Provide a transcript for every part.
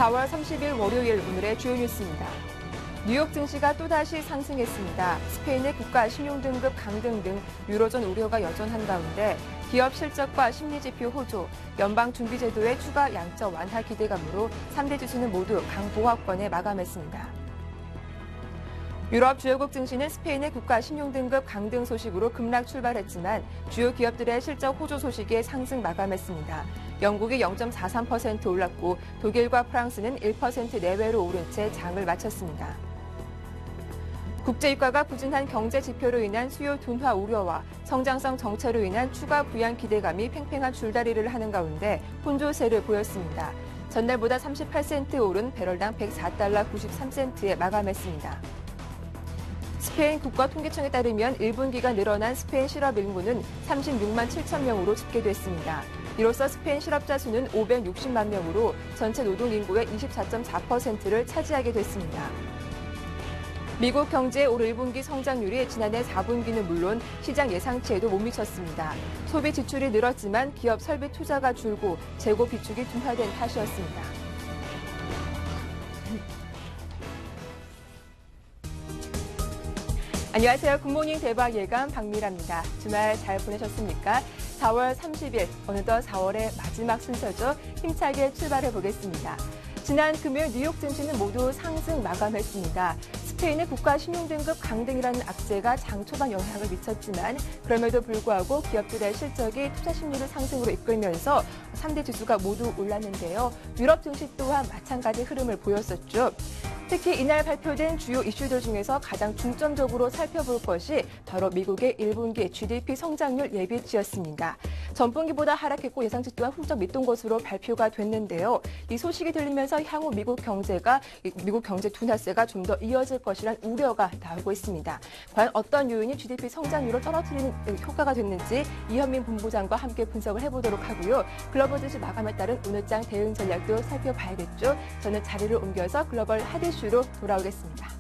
4월 30일 월요일 오늘의 주요 뉴스입니다. 뉴욕 증시가 또다시 상승했습니다. 스페인의 국가 신용등급 강등 등 유로존 우려가 여전한 가운데 기업 실적과 심리지표 호조, 연방준비제도의 추가 양적 완화 기대감으로 3대 지수는 모두 강보합권에 마감했습니다. 유럽 주요국 증시는 스페인의 국가 신용등급 강등 소식으로 급락 출발했지만 주요 기업들의 실적 호조 소식에 상승 마감했습니다. 영국이 0.43% 올랐고 독일과 프랑스는 1% 내외로 오른 채 장을 마쳤습니다. 국제유가가 부진한 경제 지표로 인한 수요 둔화 우려와 성장성 정체로 인한 추가 부양 기대감이 팽팽한 줄다리를 하는 가운데 혼조세를 보였습니다. 전날보다 38센트 오른 배럴당 104달러 93센트에 마감했습니다. 스페인 국가통계청에 따르면 1분기가 늘어난 스페인 실업 인구는 36만 7천 명으로 집계됐습니다. 이로써 스페인 실업자 수는 560만 명으로 전체 노동 인구의 24.4%를 차지하게 됐습니다. 미국 경제의 올 1분기 성장률이 지난해 4분기는 물론 시장 예상치에도 못 미쳤습니다. 소비 지출이 늘었지만 기업 설비 투자가 줄고 재고 비축이 둔화된 탓이었습니다. 안녕하세요. 굿모닝 대박 예감 박미라입니다. 주말 잘 보내셨습니까? 4월 30일, 어느덧 4월의 마지막 순서죠. 힘차게 출발해 보겠습니다. 지난 금요일 뉴욕 증시는 모두 상승 마감했습니다. 스페인의 국가 신용등급 강등이라는 악재가 장 초반 영향을 미쳤지만 그럼에도 불구하고 기업들의 실적이 투자 심리를 상승으로 이끌면서 3대 지수가 모두 올랐는데요. 유럽 증시 또한 마찬가지 흐름을 보였었죠. 특히 이날 발표된 주요 이슈들 중에서 가장 중점적으로 살펴볼 것이 바로 미국의 1분기 GDP 성장률 예비치였습니다. 전분기보다 하락했고 예상치 또한 훌쩍 밑돈 것으로 발표가 됐는데요. 이 소식이 들리면서 향후 미국 경제 둔화세가 좀 더 이어질 것이란 우려가 나오고 있습니다. 과연 어떤 요인이 GDP 성장률을 떨어뜨리는 효과가 됐는지 이현민 본부장과 함께 분석을 해보도록 하고요. 글로벌 증시 마감에 따른 오늘장 대응 전략도 살펴봐야겠죠. 저는 자리를 옮겨서 글로벌 핫 이슈로 돌아오겠습니다.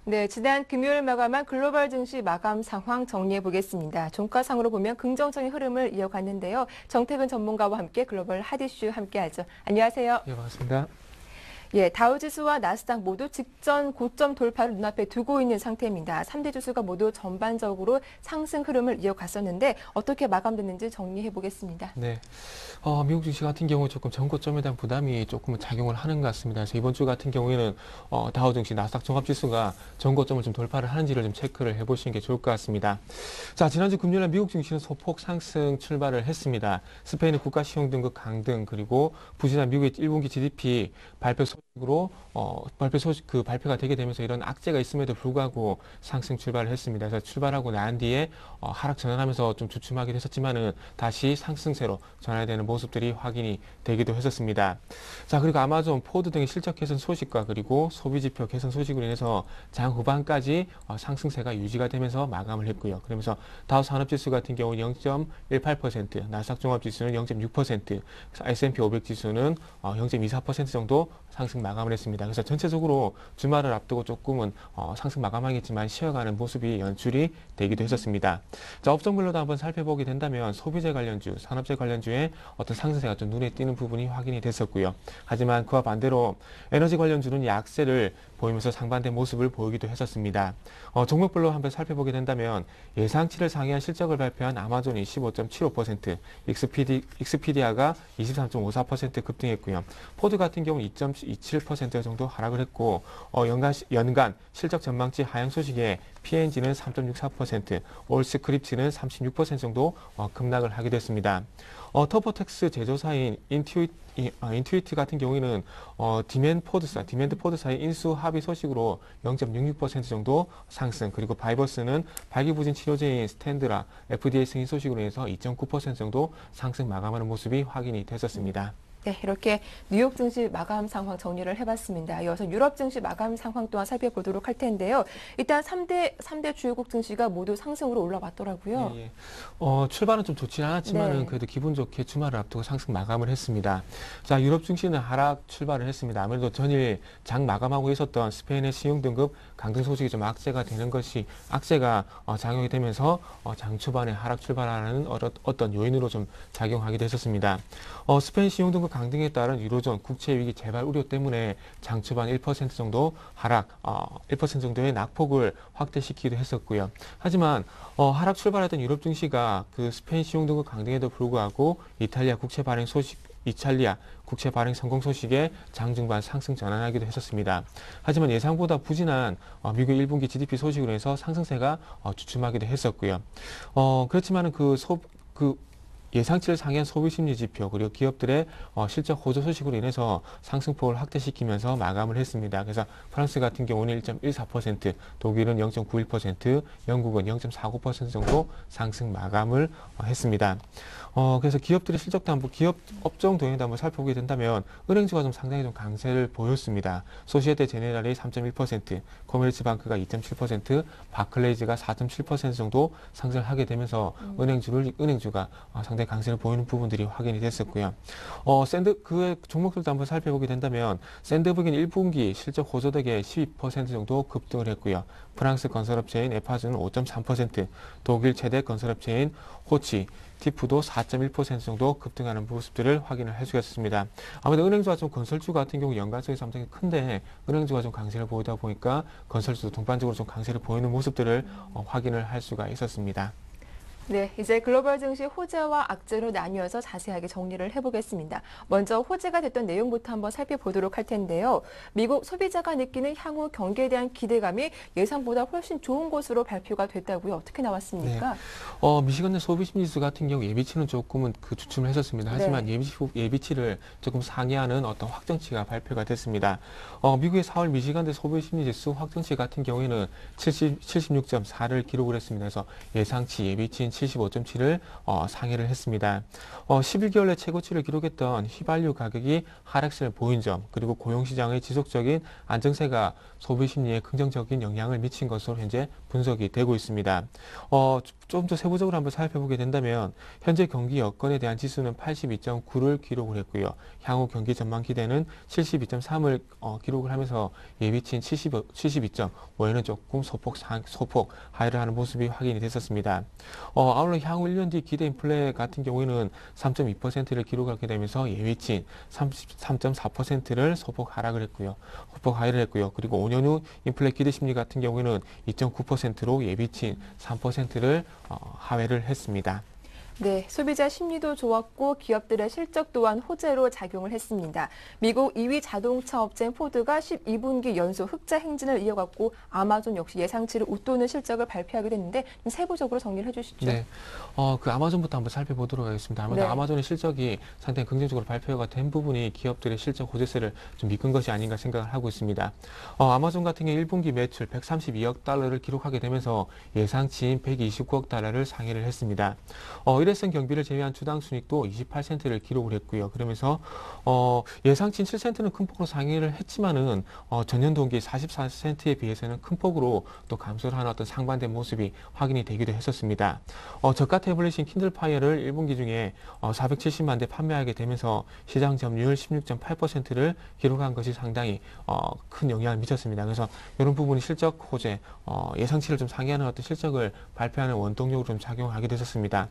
네, 지난 금요일 마감한 글로벌 증시 마감 상황 정리해 보겠습니다. 종가상으로 보면 긍정적인 흐름을 이어갔는데요. 정태근 전문가와 함께 글로벌 핫 이슈 함께하죠. 안녕하세요. 네, 반갑습니다. 예, 다우지수와 나스닥 모두 직전 고점 돌파를 눈앞에 두고 있는 상태입니다. 3대 지수가 모두 전반적으로 상승 흐름을 이어갔었는데 어떻게 마감됐는지 정리해 보겠습니다. 네, 미국 증시 같은 경우 조금 전고점에 대한 부담이 조금 작용을 하는 것 같습니다. 그래서 이번 주 같은 경우에는 다우 증시, 나스닥 종합지수가 전고점을 좀 돌파를 하는지를 좀 체크를 해보시는 게 좋을 것 같습니다. 자, 지난주 금요일 미국 증시는 소폭 상승 출발을 했습니다. 스페인의 국가 신용등급 강등 그리고 부진한 미국의 1분기 GDP 발표 소식으로 발표가 되게 되면서 이런 악재가 있음에도 불구하고 상승 출발을 했습니다. 그래서 출발하고 난 뒤에 하락 전환하면서 좀 주춤하기도 했었지만은 다시 상승세로 전환되는 모습들이 확인이 되기도 했었습니다. 자, 그리고 아마존, 포드 등의 실적 개선 소식과 그리고 소비지표 개선 소식으로 인해서 장 후반까지 상승세가 유지가 되면서 마감을 했고요. 그러면서 다우 산업지수 같은 경우 0.18%, 나스닥 종합지수는 0.6%, S&P 500 지수는 0.24% 정도 상승 마감을 했습니다. 그래서 전체적으로 주말을 앞두고 조금은 상승 마감하겠지만 쉬어가는 모습이 연출이 되기도 했었습니다. 자, 업종별로도 한번 살펴보게 된다면 소비재 관련주, 산업재 관련주의 어떤 상승세가 좀 눈에 띄는 부분이 확인이 됐었고요. 하지만 그와 반대로 에너지 관련주는 약세를 보이면서 상반된 모습을 보이기도 했었습니다. 종목별로 한번 살펴보게 된다면 예상치를 상회한 실적을 발표한 아마존이 15.75%, 익스피디아가 23.54% 급등했고요. 포드 같은 경우는 2.27% 정도 하락을 했고 연간 실적 전망치 하향 소식에 P&G는 3.64%, 올스크립트는 36% 정도 급락을 하게 됐습니다. 터보텍스 제조사인 인투이트 같은 경우에는 디맨드 포드사의 인수 합의 소식으로 0.66% 정도 상승, 그리고 바이버스는 발기부진 치료제인 스탠드라 FDA 승인 소식으로 해서 2.9% 정도 상승 마감하는 모습이 확인이 됐었습니다. 네, 이렇게 뉴욕 증시 마감 상황 정리를 해봤습니다. 이어서 유럽 증시 마감 상황 또한 살펴보도록 할 텐데요. 일단 3대 주요국 증시가 모두 상승으로 올라왔더라고요. 예. 출발은 좀 좋지 않았지만은 네. 그래도 기분 좋게 주말을 앞두고 상승 마감을 했습니다. 자, 유럽 증시는 하락 출발을 했습니다. 아무래도 전일 장 마감하고 있었던 스페인의 신용 등급 강등 소식이 좀 악재가 작용이 되면서 장 초반에 하락 출발하는 어떤 요인으로 좀 작용하게 됐었습니다. 스페인 신용 등급 강등에 따른 유로존 국채 위기 재발 우려 때문에 장 초반 1% 정도 하락, 1% 정도의 낙폭을 확대시키기도 했었고요. 하지만 하락 출발했던 유럽 증시가 그 스페인 신용 등급 강등에도 불구하고 이탈리아 국채 발행 성공 소식에 장중반 상승 전환하기도 했었습니다. 하지만 예상보다 부진한 미국 1분기 GDP 소식으로 해서 상승세가 주춤하기도 했었고요. 그렇지만은 예상치를 상회한 소비심리 지표 그리고 기업들의 실적 호조 소식으로 인해서 상승폭을 확대시키면서 마감을 했습니다. 그래서 프랑스 같은 경우는 1.14%, 독일은 0.91%, 영국은 0.49% 정도 상승 마감을 했습니다. 그래서 기업들의 실적도 한번 기업 업종 동향도 한번 살펴보게 된다면 은행주가 좀 상당히 좀 강세를 보였습니다. 소시에테 제네랄이 3.1%, 코메르츠방크가 2.7%, 바클레이즈가 4.7% 정도 상승을 하게 되면서 은행주가 상당히 강세를 보이는 부분들이 확인이 됐었고요. 그 종목들도 한번 살펴보게 된다면 샌드백인 1분기 실적 호조 덕에 12% 정도 급등을 했고요. 프랑스 건설업체인 에파즈는 5.3%, 독일 최대 건설업체인 호치, 티프도 4.1% 정도 급등하는 모습들을 확인을 할 수가 있습니다. 아무래도 은행주와 좀 건설주 같은 경우 연관성이 상당히 큰데 은행주가 좀 강세를 보이다 보니까 건설주도 동반적으로 좀 강세를 보이는 모습들을 확인을 할 수가 있었습니다. 네, 이제 글로벌 증시 호재와 악재로 나뉘어서 자세하게 정리를 해보겠습니다. 먼저 호재가 됐던 내용부터 한번 살펴보도록 할 텐데요. 미국 소비자가 느끼는 향후 경기에 대한 기대감이 예상보다 훨씬 좋은 것으로 발표가 됐다고요. 어떻게 나왔습니까? 네. 미시간의 소비심지수 같은 경우 예비치는 조금은 주춤을 했었습니다. 하지만 네. 예비치를 조금 상회하는 어떤 확정치가 발표가 됐습니다. 미국의 4월 미시간대 소비심리지수 확정치 같은 경우에는 76.4를 기록을 했습니다. 그래서 예상치 예비치인 75.7을 상회를 했습니다. 11개월 내 최고치를 기록했던 휘발유 가격이 하락세를 보인 점, 그리고 고용시장의 지속적인 안정세가 소비심리에 긍정적인 영향을 미친 것으로 현재 분석이 되고 있습니다. 좀 더 세부적으로 한번 살펴보게 된다면 현재 경기 여건에 대한 지수는 82.9를 기록을 했고요. 향후 경기 전망 기대는 72.3을 기록을 하면서 예비치인 72.5에는 조금 소폭 하회를 하는 모습이 확인이 됐었습니다. 아울러 향후 1년 뒤 기대 인플레 같은 경우에는 3.2%를 기록하게 되면서 예비치인 33.4%를 소폭 하회를 했고요. 그리고 5년 후 인플레 기대 심리 같은 경우에는 2.9%로 예비치인 3%를 하회를 했습니다. 네, 소비자 심리도 좋았고 기업들의 실적 또한 호재로 작용을 했습니다. 미국 2위 자동차 업체인 포드가 12분기 연속 흑자 행진을 이어갔고 아마존 역시 예상치를 웃도는 실적을 발표하게 됐는데 좀 세부적으로 정리를 해주시죠. 네, 그 아마존부터 한번 살펴보도록 하겠습니다. 아무래도 네. 아마존의 실적이 상당히 긍정적으로 발표가 된 부분이 기업들의 실적 호재세를 좀 이끈 것이 아닌가 생각을 하고 있습니다. 아마존 같은 경우 1분기 매출 132억 달러를 기록하게 되면서 예상치인 129억 달러를 상회를 했습니다. 일회성 경비를 제외한 주당 순이익도 28센트를 기록을 했고요. 그러면서 예상치인 7센트는 큰 폭으로 상회를 했지만은 전년 동기 44센트에 비해서는 큰 폭으로 또 감소를 하는 어떤 상반된 모습이 확인이 되기도 했었습니다. 저가 태블릿인 킨들파이어를 1분기 중에 470만 대 판매하게 되면서 시장 점유율 16.8%를 기록한 것이 상당히 큰 영향을 미쳤습니다. 그래서 이런 부분이 실적 호재, 예상치를 좀 상회하는 어떤 실적을 발표하는 원동력으로 좀 작용하게 됐었습니다.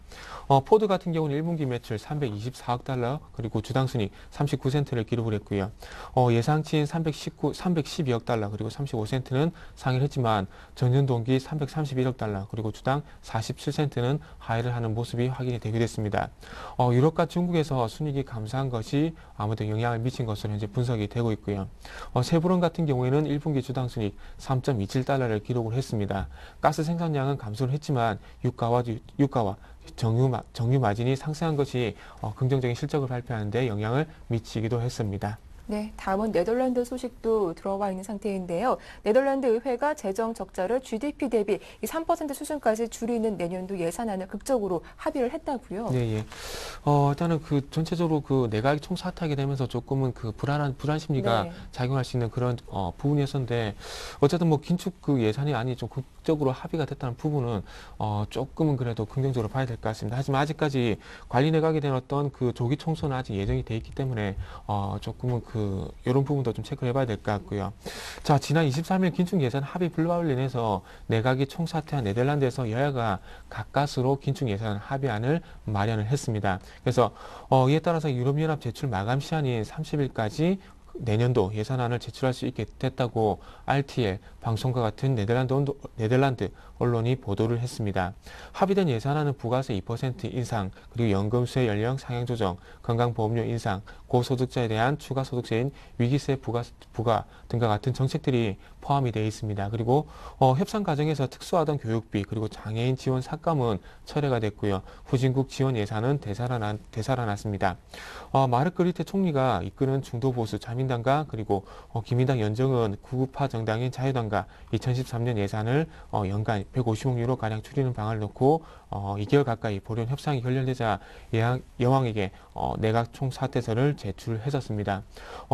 포드 같은 경우는 1분기 매출 324억 달러, 그리고 주당순이익 39센트를 기록을 했고요. 예상치인 312억 달러, 그리고 35센트는 상회를 했지만 전년 동기 331억 달러, 그리고 주당 47센트는 하회를 하는 모습이 확인이 되게 됐습니다. 유럽과 중국에서 순이익이 감소한 것이 아무래도 영향을 미친 것으로 현재 분석이 되고 있고요. 세브론 같은 경우에는 1분기 주당 순이익 3.27달러를 기록을 했습니다. 가스 생산량은 감소를 했지만 유가와 정유 마진이 상승한 것이 긍정적인 실적을 발표하는 데 영향을 미치기도 했습니다. 네, 다음은 네덜란드 소식도 들어와 있는 상태인데요. 네덜란드 의회가 재정 적자를 GDP 대비 3% 수준까지 줄이는 내년도 예산안을 극적으로 합의를 했다고요. 네, 예. 일단은 전체적으로 내각이 총사퇴하게 되면서 조금은 불안 심리가 네. 작용할 수 있는 그런 부분이었는데, 어쨌든 긴축 예산이 아니 좀 극적으로 합의가 됐다는 부분은 조금은 그래도 긍정적으로 봐야 될 것 같습니다. 하지만 아직까지 관리 내각에 대한 어떤 조기 총선은 아직 예정이 돼 있기 때문에 조금은 이런 부분도 좀 체크를 해봐야 될 것 같고요. 자, 지난 23일 긴축 예산 합의 불발로 인해서 내각이 총사퇴한 네덜란드에서 여야가 가까스로 긴축 예산 합의안을 마련을 했습니다. 그래서 이에 따라서 유럽연합 제출 마감 시한인 30일까지 내년도 예산안을 제출할 수 있게 됐다고 RTL 방송과 같은 네덜란드 언론이 보도를 했습니다. 합의된 예산안은 부가세 2% 인상, 그리고 연금세 연령 상향 조정, 건강보험료 인상, 고소득자에 대한 추가 소득세인 위기세 부과 등과 같은 정책들이 포함이 되어 있습니다. 그리고 협상 과정에서 특수하던 교육비, 그리고 장애인 지원 삭감은 철회가 됐고요. 후진국 지원 예산은 되살아났습니다. 마르크 리테 총리가 이끄는 중도보수 자민당과 그리고 기민당 연정은 구구파 정당인 자유당과 2013년 예산을 연간 150억 유로 가량 줄이는 방안을 놓고 2개월 가까이 보련 협상이 결렬되자 여왕에게 내각 총사퇴서를 제출했었습니다.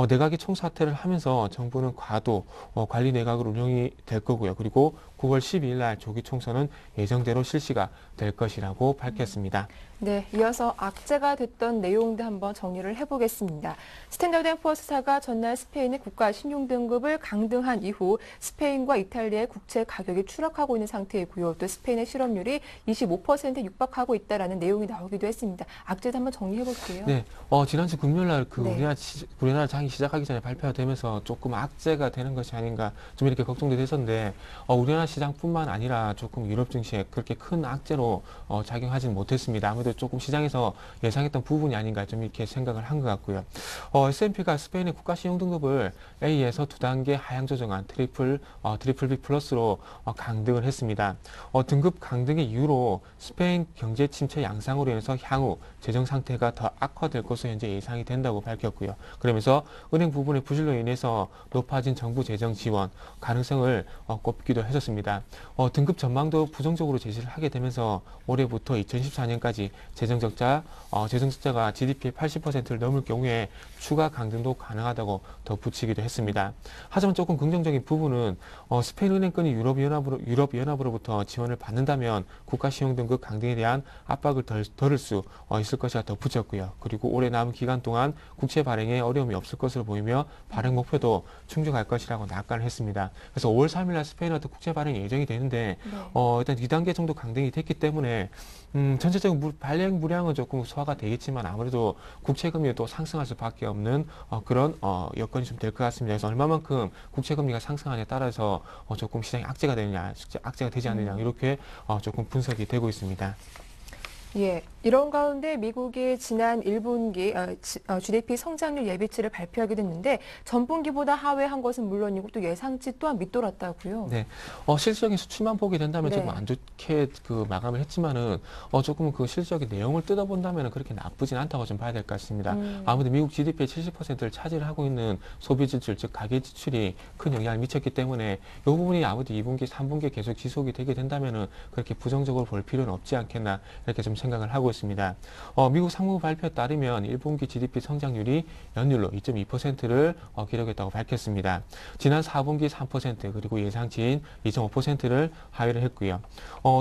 내각이 총사퇴를 하면서 정부는 과도 관리 내각으로 운영이 될 거고요. 그리고 9월 12일 날 조기 총선은 예정대로 실시가 될 것이라고 밝혔습니다. 네, 이어서 악재가 됐던 내용도 한번 정리를 해보겠습니다. 스탠다드 앤 푸어스사가 전날 스페인의 국가 신용등급을 강등한 이후 스페인과 이탈리아의 국채 가격이 추락하고 있는 상태이고요. 또 스페인의 실업률이 25%에 육박하고 있다라는 내용이 나오기도 했습니다. 악재도 한번 정리해볼게요. 네, 지난주 금요일 날 네. 우리나라 장이 시작하기 전에 발표가 되면서 조금 악재가 되는 것이 아닌가 좀 이렇게 걱정도 됐었는데 우리나라 시장뿐만 아니라 조금 유럽 증시에 그렇게 큰 악재로 작용하지는 못했습니다. 아무래도 조금 시장에서 예상했던 부분이 아닌가 좀 이렇게 생각을 한 것 같고요. S&P가 스페인의 국가 신용 등급을 A에서 2단계 하향 조정한 트리플 B 플러스로 강등을 했습니다. 등급 강등의 이유로 스페인 경제 침체 양상으로 인해서 향후 재정 상태가 더 악화될 것으로 현재 예상이 된다고 밝혔고요. 그러면서 은행 부분의 부실로 인해서 높아진 정부 재정 지원 가능성을 꼽기도 했었습니다. 등급 전망도 부정적으로 제시를 하게 되면서 올해부터 2014년까지 재정적자가 GDP의 80%를 넘을 경우에 추가 강등도 가능하다고 덧붙이기도 했습니다. 하지만 조금 긍정적인 부분은 스페인 은행권이 유럽연합으로부터 지원을 받는다면 국가 신용 등급 강등에 대한 압박을 덜을 수 있을 것이라 덧붙였고요. 그리고 올해 남은 기간 동안 국채 발행에 어려움이 없을 것으로 보이며 발행 목표도 충족할 것이라고 낙관을 했습니다. 그래서 5월 3일 날 스페인한테 국채 발행이 예정이 되는데 네. 일단 2단계 정도 강등이 됐기 때문에 전체적인 발행 물량은 조금 소화가 되겠지만 아무래도 국채금리가 또 상승할 수밖에 없는 그런 여건이 좀 될 것 같습니다. 그래서 얼마만큼 국채금리가 상승하냐에 따라서 조금 시장이 악재가 되느냐, 악재가 되지 않느냐 이렇게 조금 분석이 되고 있습니다. 예, 이런 가운데 미국이 지난 1분기 GDP 성장률 예비치를 발표하게 됐는데 전분기보다 하회한 것은 물론이고 또 예상치 또한 밑돌았다고요. 네, 실질적인 수치만 보게 된다면 네. 조금 안 좋게 마감을 했지만은 조금 실질적인 내용을 뜯어본다면 그렇게 나쁘진 않다고 좀 봐야 될 것 같습니다. 아무래도 미국 GDP의 70%를 차지하고 있는 소비 지출, 즉 가계 지출이 큰 영향을 미쳤기 때문에 이 부분이 아무래도 2분기, 3분기에 계속 지속이 되게 된다면은 그렇게 부정적으로 볼 필요는 없지 않겠나 이렇게 좀 생각을 하고 있습니다. 미국 상무부 발표에 따르면 1분기 GDP 성장률이 연율로 2.2%를 기록했다고 밝혔습니다. 지난 4분기 3% 그리고 예상치인 2.5%를 하회를 했고요.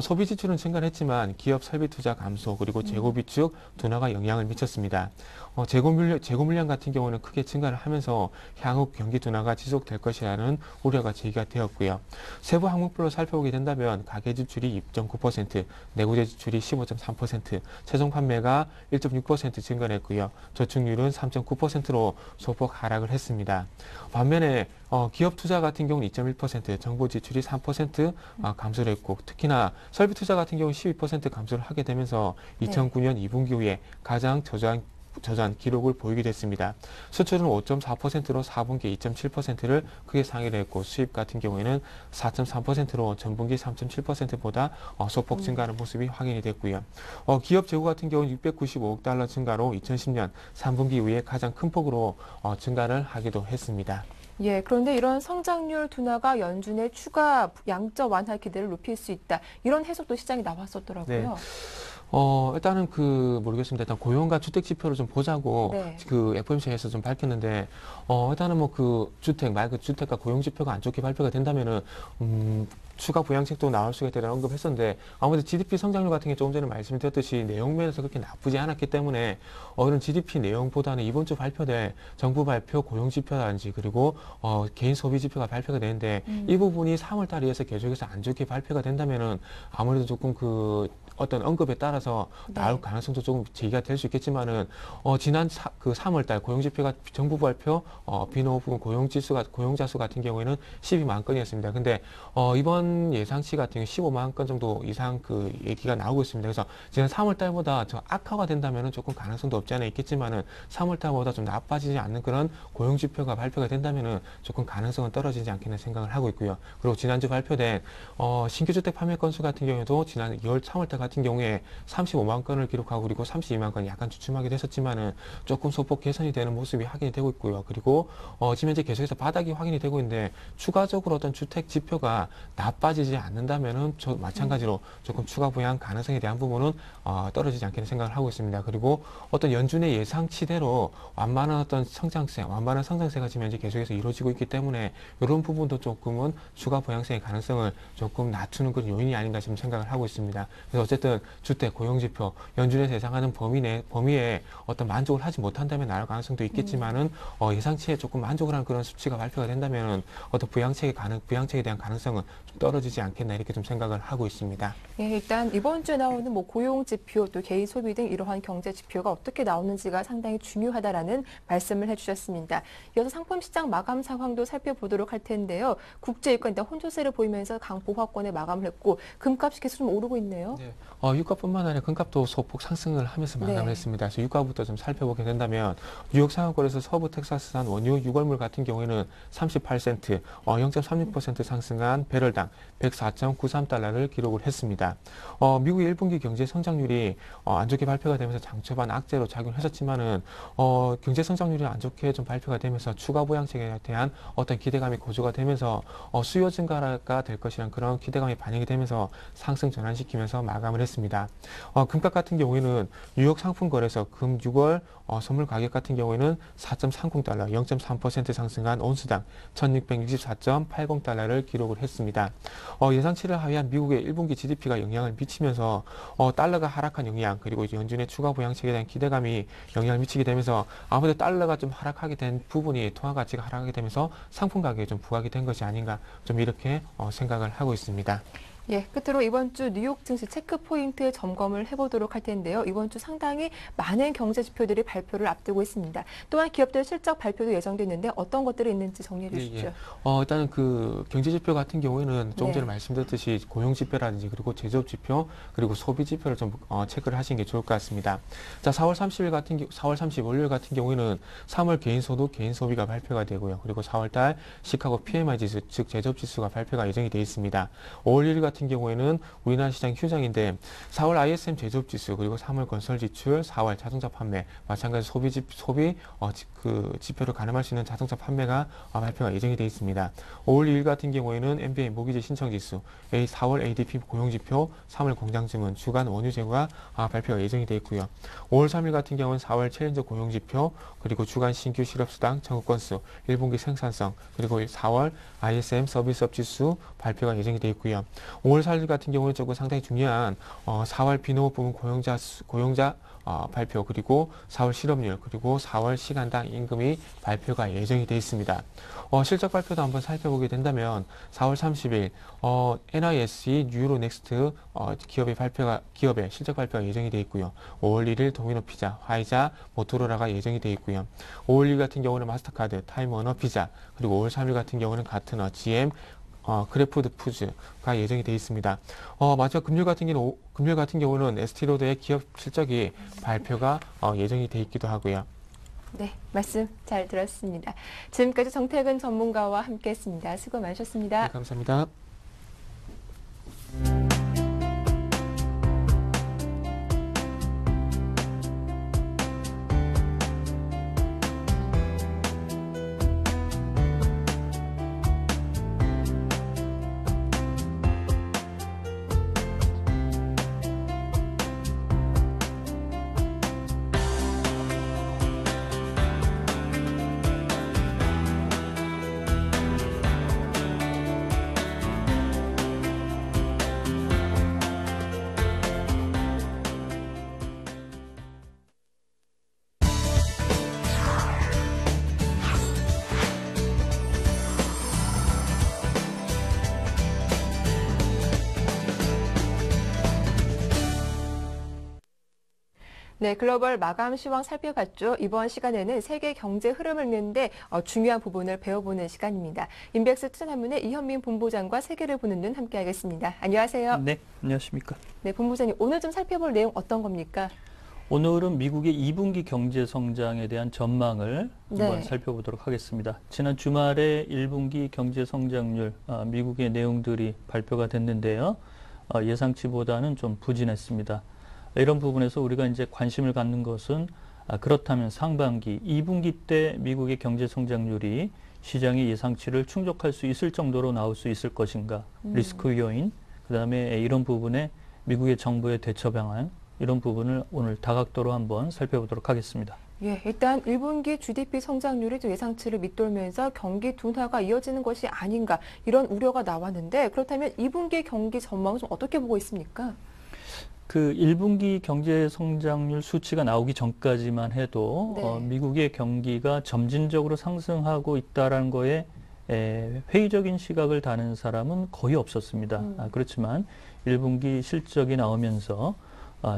소비 지출은 증가를 했지만 기업 설비 투자 감소 그리고 재고 비축 둔화가 영향을 미쳤습니다. 재고 물량 같은 경우는 크게 증가를 하면서 향후 경기 둔화가 지속될 것이라는 우려가 제기가 되었고요. 세부 항목별로 살펴보게 된다면 가계 지출이 2.9%, 내구재 지출이 15.3%, 1.2%, 최종 판매가 1.6% 증가했고요. 저축률은 3.9%로 소폭 하락을 했습니다. 반면에 기업 투자 같은 경우는 2.1%, 정부 지출이 3% 감소를 했고, 특히나 설비 투자 같은 경우는 12% 감소를 하게 되면서 2009년 2분기 후에 가장 저조한 기록을 보이게 됐습니다. 수출은 5.4%로 4분기 2.7%를 크게 상회를 했고, 수입 같은 경우에는 4.3%로 전분기 3.7%보다 소폭 증가하는 모습이 확인이 됐고요. 기업 재고 같은 경우는 695억 달러 증가로 2010년 3분기 이후에 가장 큰 폭으로 증가를 하기도 했습니다. 예, 그런데 이런 성장률 둔화가 연준의 추가 양적 완화 기대를 높일 수 있다. 이런 해석도 시장에 나왔었더라고요. 네. 일단은 모르겠습니다. 일단 고용과 주택 지표를 좀 보자고 네. FOMC에서 좀 밝혔는데, 일단은 말 그 주택과 고용 지표가 안 좋게 발표가 된다면은, 추가 부양책도 나올 수가 있다는 언급했었는데, 아무래도 GDP 성장률 같은 게 조금 전에 말씀드렸듯이 내용 면에서 그렇게 나쁘지 않았기 때문에, 이런 GDP 내용보다는 이번 주 발표될 정부 발표 고용 지표라든지, 그리고 개인 소비 지표가 발표가 되는데, 이 부분이 3월 달에 의해서 계속해서 안 좋게 발표가 된다면은, 아무래도 조금 어떤 언급에 따라서 나올 가능성도 조금 제기가 될 수 있겠지만은, 지난 3월 달 고용지표가 정부 발표, 비노 부분 고용자 수 같은 경우에는 12만 건이었습니다. 근데, 이번 예상치 같은 경우 15만 건 정도 이상 얘기가 나오고 있습니다. 그래서 지난 3월 달보다 저 악화가 된다면은 조금 가능성도 없지 않아 있겠지만은 3월 달보다 좀 나빠지지 않는 그런 고용지표가 발표가 된다면은 조금 가능성은 떨어지지 않겠는 생각을 하고 있고요. 그리고 지난주 발표된, 신규 주택 판매 건수 같은 경우에도 지난 2월, 3월 달 같은 경우에 35만 건을 기록하고, 그리고 32만 건이 약간 주춤하게 됐었지만은 조금 소폭 개선이 되는 모습이 확인이 되고 있고요. 그리고 지금 현재 계속해서 바닥이 확인이 되고 있는데, 추가적으로 어떤 주택 지표가 나빠지지 않는다면은 마찬가지로 조금 추가 부양 가능성에 대한 부분은 떨어지지 않겠는 생각을 하고 있습니다. 그리고 어떤 연준의 예상치대로 완만한 성장세가 지금 현재 계속해서 이루어지고 있기 때문에 이런 부분도 조금은 추가 부양세의 가능성을 조금 낮추는 그런 요인이 아닌가 지금 생각을 하고 있습니다. 그래서 어쨌든 주택, 고용지표, 연준에서 예상하는 범위에 어떤 만족을 하지 못한다면 나올 가능성도 있겠지만은, 예상치에 조금 만족을 하는 그런 수치가 발표가 된다면은 어떤 부양책에 대한 가능성은 좀 떨어지지 않겠나 이렇게 좀 생각을 하고 있습니다. 예, 일단 이번 주에 나오는 고용 지표 또 개인 소비 등 이러한 경제 지표가 어떻게 나오는지가 상당히 중요하다라는 말씀을 해주셨습니다. 이어서 상품 시장 마감 상황도 살펴보도록 할 텐데요. 국제 유가 일단 혼조세를 보이면서 강보합권에 마감을 했고, 금값이 계속 좀 오르고 있네요. 네. 유가뿐만 아니라 금값도 소폭 상승을 하면서 마감을 했습니다. 그래서 유가부터 좀 살펴보게 된다면, 뉴욕 상한권에서 서부 텍사스산 원유 유골물 같은 경우에는 38센트, 0.36% 상승한 배럴당 104.93달러를 기록을 했습니다. 미국의 1분기 경제 성장률이 안 좋게 발표가 되면서 장 초반 악재로 작용했었지만은, 경제 성장률이 안 좋게 좀 발표가 되면서 추가 부양책에 대한 어떤 기대감이 고조가 되면서 수요 증가가 될 것이라는 그런 기대감이 반영이 되면서 상승 전환시키면서 마감을 했습니다. 금값 같은 경우에는 뉴욕 상품 거래소 금 6월 선물 가격 같은 경우에는 4.30달러, 0.3% 상승한 온스당 1664.80달러를 기록을 했습니다. 예상치를 하회한 미국의 1분기 GDP가 영향을 미치면서 달러가 하락한 영향, 그리고 이제 연준의 추가 부양책에 대한 기대감이 영향을 미치게 되면서 아무래도 달러가 좀 하락하게 된 부분이 통화 가치가 하락하게 되면서 상품 가격에 좀 부각이 된 것이 아닌가 좀 이렇게 생각을 하고 있습니다. 예, 끝으로 이번 주 뉴욕 증시 체크 포인트 점검을 해보도록 할 텐데요. 이번 주 상당히 많은 경제 지표들이 발표를 앞두고 있습니다. 또한 기업들 실적 발표도 예정돼 있는데 어떤 것들이 있는지 정리해 주시죠. 일단은 경제 지표 같은 경우에는 조금 전에 말씀드렸듯이 고용 지표라든지, 그리고 제조업 지표, 그리고 소비 지표를 좀 체크를 하시는 게 좋을 것 같습니다. 자, 4월 35일 같은 경우에는 3월 개인 소득, 개인 소비가 발표가 되고요. 그리고 4월 달 시카고 PMI 지수, 즉 제조업 지수가 발표가 예정이 되어 있습니다. 5월 1일 같은 경우에는 우리나라 시장 휴장인데, 4월 ISM 제조업 지수, 그리고 3월 건설 지출, 4월 자동차 판매, 마찬가지 소비 지표를 가늠할 수 있는 자동차 판매가 발표가 예정이 되어 있습니다. 5월 2일 같은 경우에는 MBA 모기지 신청 지수, 4월 ADP 고용 지표, 3월 공장 주문, 주간 원유 재고가 발표가 예정이 되어 있고요. 5월 3일 같은 경우는 4월 챌린저 고용 지표, 그리고 주간 신규 실업수당 청구 건수, 1분기 생산성, 그리고 4월 ISM 서비스업 지수 발표가 예정이 되어 있고요. 5월 4일 같은 경우는 조금 상당히 중요한 4월 비농업 부문 고용자 발표, 그리고 4월 실업률, 그리고 4월 시간당 임금이 발표가 예정이 되어 있습니다. 실적 발표도 한번 살펴보게 된다면 4월 30일 NISE 뉴로넥스트 기업의 실적 발표가 예정이 되어 있고요. 5월 1일 도미노 피자, 화이자, 모토로라가 예정이 되어 있고요. 5월 2일 같은 경우는 마스터카드, 타임워너 피자, 그리고 5월 3일 같은 경우는 가트너, GM, 크래프트 푸즈가 예정이 되어 있습니다. 마지막 금요일 같은 경우는 에스티로드의 기업 실적이 발표가 예정이 되어 있기도 하고요. 네, 말씀 잘 들었습니다. 지금까지 정태근 전문가와 함께했습니다. 수고 많으셨습니다. 네, 감사합니다. 네, 글로벌 마감 시황 살펴봤죠. 이번 시간에는 세계 경제 흐름을 읽는데 중요한 부분을 배워보는 시간입니다. 인백스 투자산문의 이현민 본부장과 세계를 보는 눈 함께하겠습니다. 안녕하세요. 네, 안녕하십니까. 네, 본부장님 오늘 좀 살펴볼 내용 어떤 겁니까? 오늘은 미국의 2분기 경제 성장에 대한 전망을 한번 살펴보도록 하겠습니다. 지난 주말에 1분기 경제 성장률 미국의 내용들이 발표가 됐는데요. 예상치보다는 좀 부진했습니다. 이런 부분에서 우리가 이제 관심을 갖는 것은 그렇다면 상반기 2분기 때 미국의 경제 성장률이 시장의 예상치를 충족할 수 있을 정도로 나올 수 있을 것인가, 리스크 요인, 그다음에 이런 부분에 미국의 정부의 대처 방안, 이런 부분을 오늘 다각도로 한번 살펴보도록 하겠습니다. 예, 일단 1분기 GDP 성장률이 예상치를 밑돌면서 경기 둔화가 이어지는 것이 아닌가 이런 우려가 나왔는데 그렇다면 2분기 경기 전망은 좀 어떻게 보고 있습니까? 그 1분기 경제 성장률 수치가 나오기 전까지만 해도 미국의 경기가 점진적으로 상승하고 있다는 거에 회의적인 시각을 다는 사람은 거의 없었습니다. 그렇지만 1분기 실적이 나오면서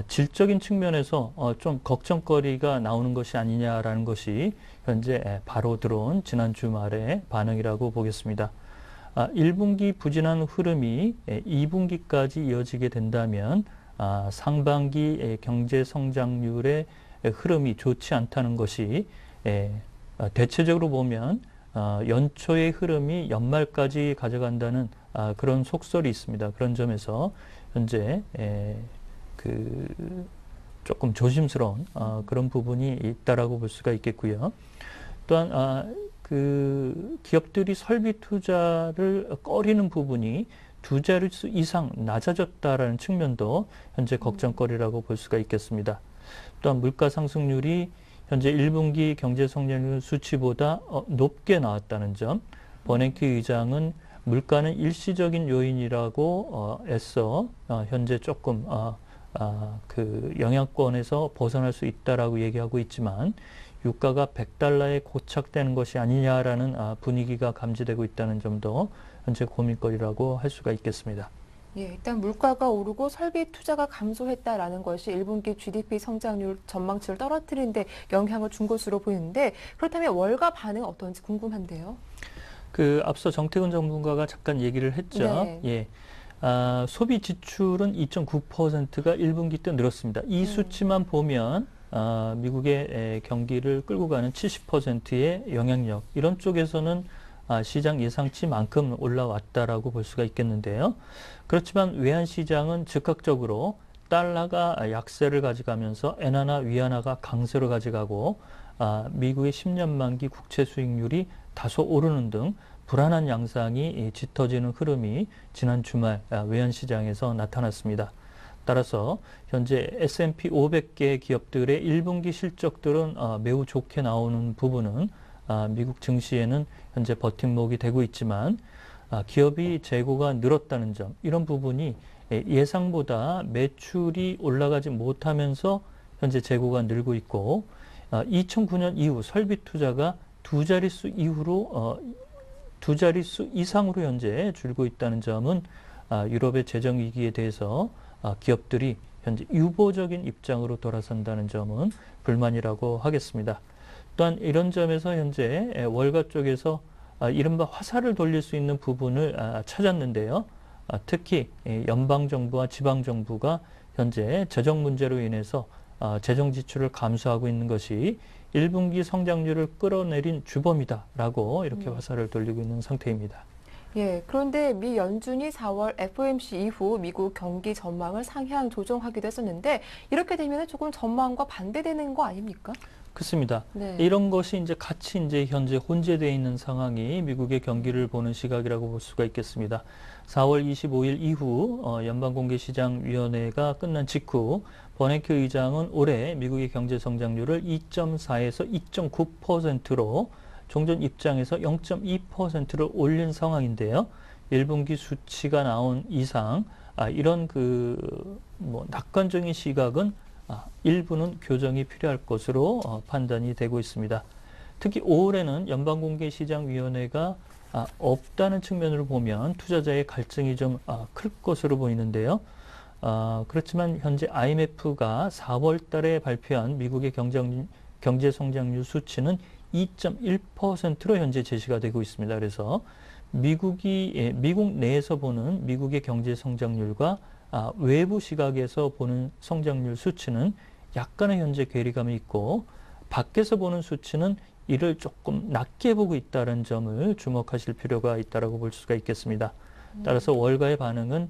질적인 측면에서 좀 걱정거리가 나오는 것이 아니냐라는 것이 현재 바로 들어온 지난 주말의 반응이라고 보겠습니다. 1분기 부진한 흐름이 2분기까지 이어지게 된다면 상반기 경제 성장률의 흐름이 좋지 않다는 것이 대체적으로 보면 연초의 흐름이 연말까지 가져간다는 그런 속설이 있습니다. 그런 점에서 현재 조금 조심스러운 그런 부분이 있다라고 볼 수가 있겠고요. 또한 기업들이 설비 투자를 꺼리는 부분이 두 자릿수 이상 낮아졌다라는 측면도 현재 걱정거리라고 볼 수가 있겠습니다. 또한 물가 상승률이 현재 1분기 경제 성장률 수치보다 높게 나왔다는 점, 버냉키 의장은 물가는 일시적인 요인이라고 애써 현재 조금 그 영향권에서 벗어날 수 있다라고 얘기하고 있지만 유가가 100달러에 고착되는 것이 아니냐라는 분위기가 감지되고 있다는 점도 현재 고민거리라고 할 수가 있겠습니다. 예, 일단 물가가 오르고 설비 투자가 감소했다라는 것이 1분기 GDP 성장률 전망치를 떨어뜨리는데 영향을 준 것으로 보이는데 그렇다면 월가 반응은 어떤지 궁금한데요. 앞서 정태근 전문가가 잠깐 얘기를 했죠. 네. 예. 소비 지출은 2.9%가 1분기 때 늘었습니다. 이 수치만 보면 미국의 경기를 끌고 가는 70%의 영향력, 이런 쪽에서는 시장 예상치만큼 올라왔다라고 볼 수가 있겠는데요. 그렇지만 외환시장은 즉각적으로 달러가 약세를 가져가면서 엔화나 위안화가 강세로 가져가고 미국의 10년 만기 국채 수익률이 다소 오르는 등 불안한 양상이 짙어지는 흐름이 지난 주말 외환시장에서 나타났습니다. 따라서 현재 S&P 500개 기업들의 1분기 실적들은 매우 좋게 나오는 부분은 미국 증시에는 현재 버팀목이 되고 있지만 기업이 재고가 늘었다는 점, 이런 부분이 예상보다 매출이 올라가지 못하면서 현재 재고가 늘고 있고 2009년 이후 설비 투자가 두 자릿수 이상으로 현재 줄고 있다는 점은 유럽의 재정 위기에 대해서 기업들이 현재 유보적인 입장으로 돌아선다는 점은 불만이라고 하겠습니다. 또한 이런 점에서 현재 월가 쪽에서 이른바 화살을 돌릴 수 있는 부분을 찾았는데요. 특히 연방정부와 지방정부가 현재 재정 문제로 인해서 재정 지출을 감소하고 있는 것이 1분기 성장률을 끌어내린 주범이다라고 이렇게 화살을 돌리고 있는 상태입니다. 예, 그런데 미 연준이 4월 FOMC 이후 미국 경기 전망을 상향 조정하기도 했었는데 이렇게 되면 조금 전망과 반대되는 거 아닙니까? 그렇습니다. 네. 이런 것이 이제 같이 이제 현재 혼재되어 있는 상황이 미국의 경기를 보는 시각이라고 볼 수가 있겠습니다. 4월 25일 이후 연방공개시장위원회가 끝난 직후 버냉키 의장은 올해 미국의 경제 성장률을 2.4에서 2.9%로 종전 입장에서 0.2%를 올린 상황인데요. 1분기 수치가 나온 이상 이런 낙관적인 시각은 일부는 교정이 필요할 것으로 판단이 되고 있습니다. 특히 5월에는 연방공개시장위원회가 없다는 측면으로 보면 투자자의 갈증이 좀 클 것으로 보이는데요. 그렇지만 현재 IMF가 4월 달에 발표한 미국의 경제 성장률 수치는 2.1%로 현재 제시가 되고 있습니다. 그래서 미국 내에서 보는 미국의 경제 성장률과 외부 시각에서 보는 성장률 수치는 약간의 현재 괴리감이 있고 밖에서 보는 수치는 이를 조금 낮게 보고 있다는 점을 주목하실 필요가 있다고 볼 수가 있겠습니다. 따라서 월가의 반응은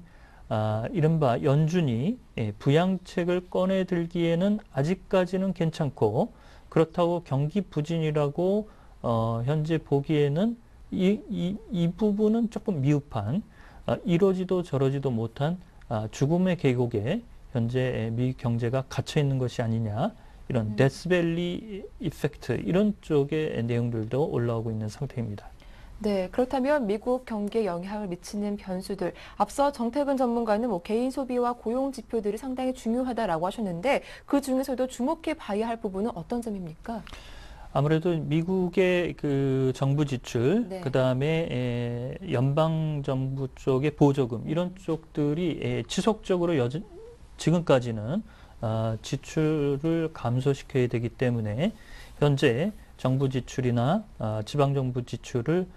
이른바 연준이 부양책을 꺼내들기에는 아직까지는 괜찮고 그렇다고 경기 부진이라고 현재 보기에는 이 부분은 조금 미흡한 이러지도 저러지도 못한 죽음의 계곡에 현재 미 경제가 갇혀 있는 것이 아니냐 이런 데스밸리 이펙트 이런 쪽의 내용들도 올라오고 있는 상태입니다. 네, 그렇다면 미국 경기에 영향을 미치는 변수들, 앞서 정태근 전문가는 개인 소비와 고용 지표들이 상당히 중요하다라고 하셨는데 그 중에서도 주목해 봐야 할 부분은 어떤 점입니까? 아무래도 미국의 그 정부 지출, 네. 그다음에 연방 정부 쪽의 보조금 이런 쪽들이 지속적으로 지금까지는 지출을 감소시켜야 되기 때문에 현재 정부 지출이나 지방 정부 지출을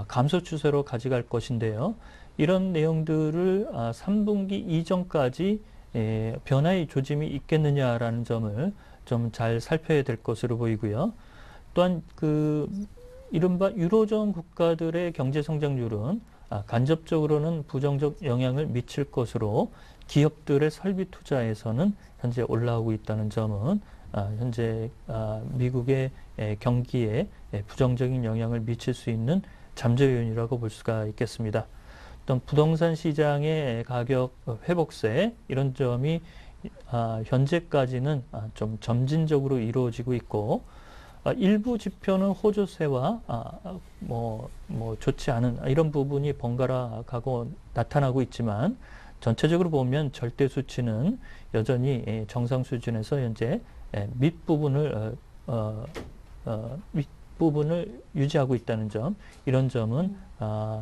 감소 추세로 가져갈 것인데요. 이런 내용들을 3분기 이전까지 변화의 조짐이 있겠느냐라는 점을 좀 잘 살펴야 될 것으로 보이고요. 또한 이른바 유로존 국가들의 경제 성장률은 간접적으로는 부정적 영향을 미칠 것으로 기업들의 설비 투자에서는 현재 올라오고 있다는 점은 현재 미국의 경기에 부정적인 영향을 미칠 수 있는 잠재 요인이라고 볼 수가 있겠습니다. 또 부동산 시장의 가격 회복세 이런 점이 현재까지는 좀 점진적으로 이루어지고 있고 일부 지표는 호조세와 좋지 않은 이런 부분이 번갈아 가고 나타나고 있지만 전체적으로 보면 절대 수치는 여전히 정상 수준에서 현재 밑부분을 유지하고 있다는 점, 이런 점은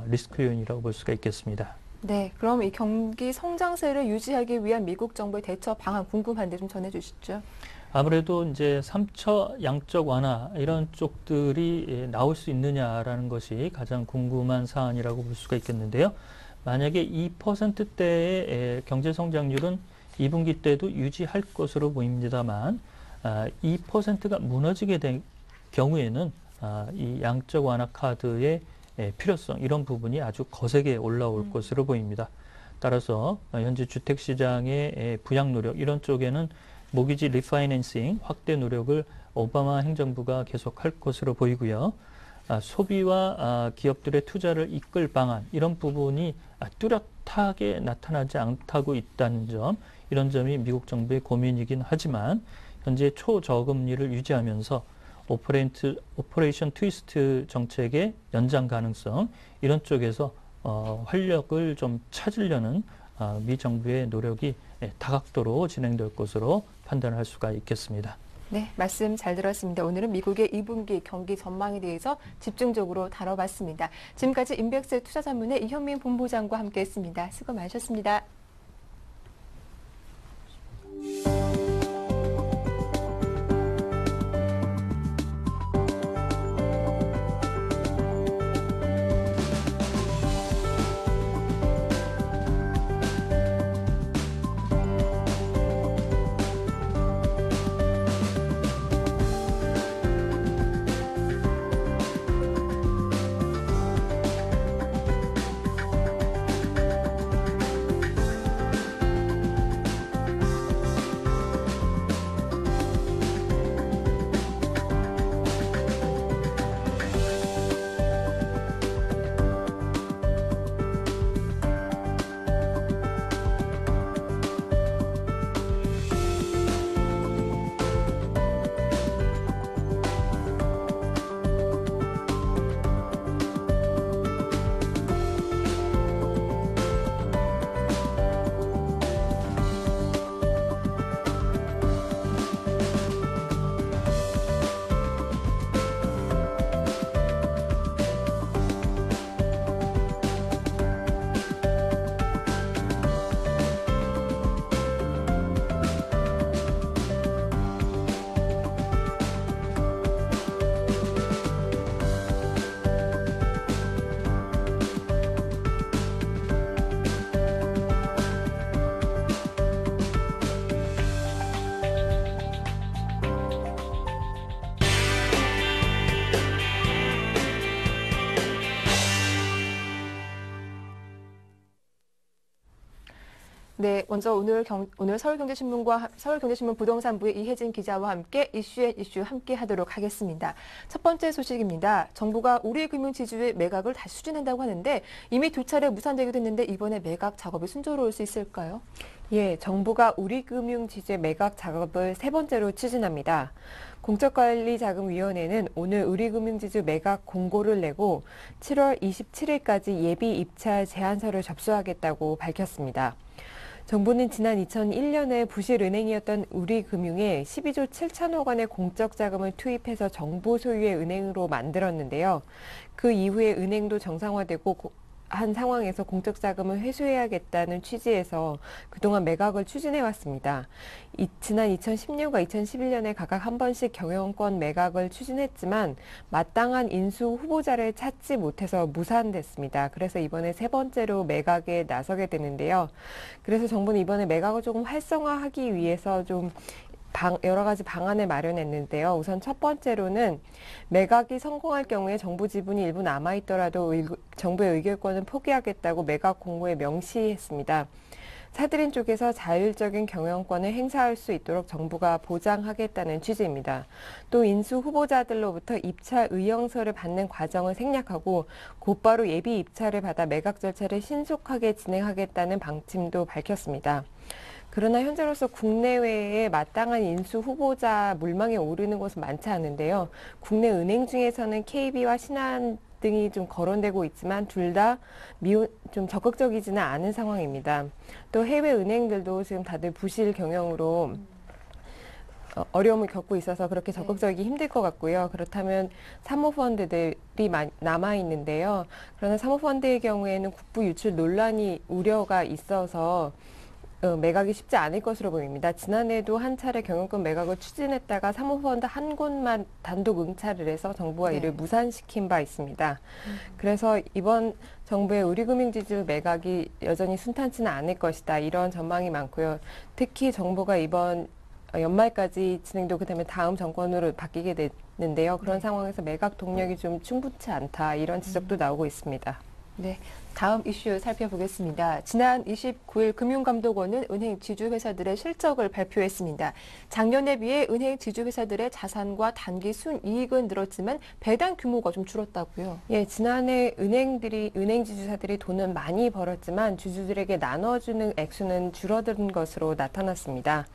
리스크 요인이라고 볼 수가 있겠습니다. 네, 그럼 이 경기 성장세를 유지하기 위한 미국 정부의 대처 방안 궁금한데 좀 전해주시죠. 아무래도 이제 3차 양적 완화 이런 쪽들이 나올 수 있느냐라는 것이 가장 궁금한 사안이라고 볼 수가 있겠는데요. 만약에 2%대의 경제 성장률은 2분기 때도 유지할 것으로 보입니다만 2%가 무너지게 된 경우에는 이 양적 완화 카드의 필요성 이런 부분이 아주 거세게 올라올 것으로 보입니다. 따라서 현재 주택시장의 부양 노력 이런 쪽에는 모기지 리파이낸싱 확대 노력을 오바마 행정부가 계속할 것으로 보이고요. 소비와 기업들의 투자를 이끌 방안 이런 부분이 뚜렷하게 나타나지 않고 있다는 점, 이런 점이 미국 정부의 고민이긴 하지만 현재 초저금리를 유지하면서 오퍼레이션 트위스트 정책의 연장 가능성 이런 쪽에서 활력을 좀 찾으려는 미 정부의 노력이 다각도로 진행될 것으로 판단을 할 수가 있겠습니다. 네, 말씀 잘 들었습니다. 오늘은 미국의 2분기 경기 전망에 대해서 집중적으로 다뤄봤습니다. 지금까지 인백스 투자전문의 이현민 본부장과 함께했습니다. 수고 많으셨습니다. 네, 먼저 오늘 서울경제신문과 서울경제신문 부동산부의 이혜진 기자와 함께 이슈 함께 하도록 하겠습니다. 첫 번째 소식입니다. 정부가 우리금융지주의 매각을 다시 추진한다고 하는데 이미 두 차례 무산되기도 했는데 이번에 매각 작업이 순조로울 수 있을까요? 예, 정부가 우리금융지주의 매각 작업을 세 번째로 추진합니다. 공적관리자금위원회는 오늘 우리금융지주 매각 공고를 내고 7월 27일까지 예비 입찰 제안서를 접수하겠다고 밝혔습니다. 정부는 지난 2001년에 부실은행이었던 우리금융에 12조 7천억 원의 공적 자금을 투입해서 정부 소유의 은행으로 만들었는데요. 그 이후에 은행도 정상화되고 한 상황에서 공적 자금을 회수해야겠다는 취지에서 그동안 매각을 추진해 왔습니다. 지난 2010년과 2011년에 각각 한 번씩 경영권 매각을 추진했지만 마땅한 인수 후보자를 찾지 못해서 무산됐습니다. 그래서 이번에 세 번째로 매각에 나서게 되는데요. 그래서 정부는 이번에 매각을 조금 활성화하기 위해서 좀 여러 가지 방안을 마련했는데요. 우선 첫 번째로는 매각이 성공할 경우에 정부 지분이 일부 남아있더라도 정부의 의결권을 포기하겠다고 매각 공고에 명시했습니다. 사들인 쪽에서 자율적인 경영권을 행사할 수 있도록 정부가 보장하겠다는 취지입니다. 또 인수 후보자들로부터 입찰 의형서를 받는 과정을 생략하고 곧바로 예비 입찰을 받아 매각 절차를 신속하게 진행하겠다는 방침도 밝혔습니다. 그러나 현재로서 국내외에 마땅한 인수 후보자 물망에 오르는 곳은 많지 않은데요. 국내 은행 중에서는 KB와 신한 등이 좀 거론되고 있지만 둘 다 좀 적극적이지는 않은 상황입니다. 또 해외 은행들도 지금 다들 부실 경영으로 어려움을 겪고 있어서 그렇게 적극적이기 힘들 것 같고요. 그렇다면 사모펀드들이 남아있는데요. 그러나 사모펀드의 경우에는 국부 유출 논란이 우려가 있어서 매각이 쉽지 않을 것으로 보입니다. 지난해에도 한 차례 경영권 매각을 추진했다가 사모펀드 한 곳만 단독 응찰을 해서 정부가 이를 무산시킨 바 있습니다. 그래서 이번 정부의 우리금융지주 매각이 여전히 순탄치는 않을 것이다. 이런 전망이 많고요. 특히 정부가 이번 연말까지 진행되고 그다음에 다음 정권으로 바뀌게 됐는데요. 그런 상황에서 매각 동력이 좀 충분치 않다. 이런 지적도 나오고 있습니다. 네, 다음 이슈 살펴보겠습니다. 지난 29일 금융감독원은 은행 지주회사들의 실적을 발표했습니다. 작년에 비해 은행 지주회사들의 자산과 단기 순이익은 늘었지만 배당 규모가 좀 줄었다고요? 예, 지난해 은행 지주사들이 돈은 많이 벌었지만 주주들에게 나눠주는 액수는 줄어든 것으로 나타났습니다.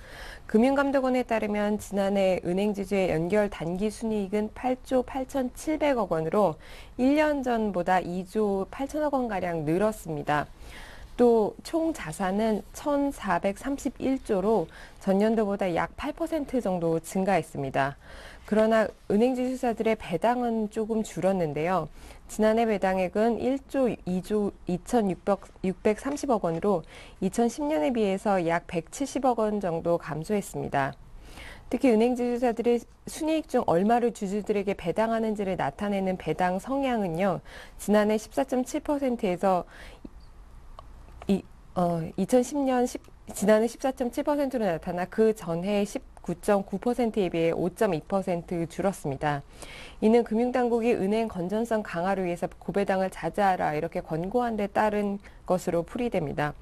금융감독원에 따르면 지난해 은행 지주의 연결 단기 순이익은 8조 8,700억 원으로 1년 전보다 2조 8천억 원가량 늘었습니다. 또 총 자산은 1,431조로 전년도보다 약 8% 정도 증가했습니다. 그러나 은행 지주사들의 배당은 조금 줄었는데요. 지난해 배당액은 1조 2조 2,630억 원으로 2010년에 비해서 약 170억 원 정도 감소했습니다. 특히 은행 지주사들이 순이익 중 얼마를 주주들에게 배당하는지를 나타내는 배당 성향은요. 지난해 14.7%에서 지난해 14.7%로 나타나 그 전해 19.9%에 비해 5.2% 줄었습니다. 이는 금융당국이 은행 건전성 강화를 위해서 고배당을 자제하라 이렇게 권고한 데 따른 것으로 풀이됩니다.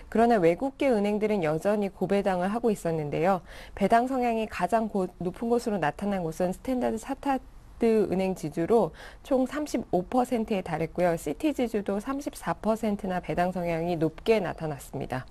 그러나 외국계 은행들은 여전히 고배당을 하고 있었는데요. 배당 성향이 가장 높은 곳으로 나타난 곳은 스탠다드 차타드 은행 지주로 총 35%에 달했고요. 시티 지주도 34%나 배당 성향이 높게 나타났습니다.